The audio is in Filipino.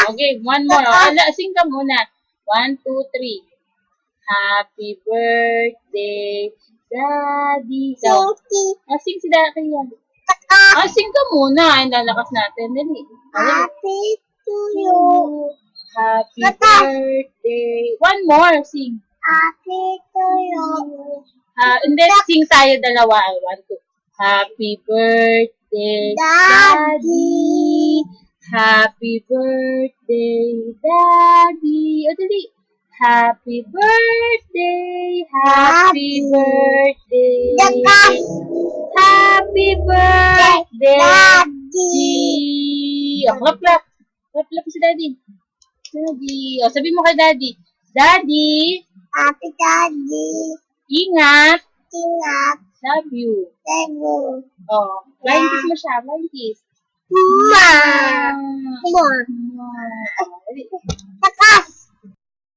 Okay, one more. Sing ka muna. 1, 2, 3. Happy birthday, Daddy. Sing si Daddy yan. Sing ka muna. Ay, lalakas natin. Dali. Happy to you. Happy birthday. One more, sing. Happy to you. And then, sing tayo dalawa. 1, 2. Happy birthday, Daddy. Happy birthday, Daddy. O, dali. Happy birthday. Happy birthday. Happy birthday, Daddy. O, clap. Clap si Daddy. Daddy. O, sabi mo kay Daddy. Daddy. Happy Daddy. Ingat. Ingat. Love you. Love you. Oh, blind kiss mo siya. Blind kiss. Ma. More.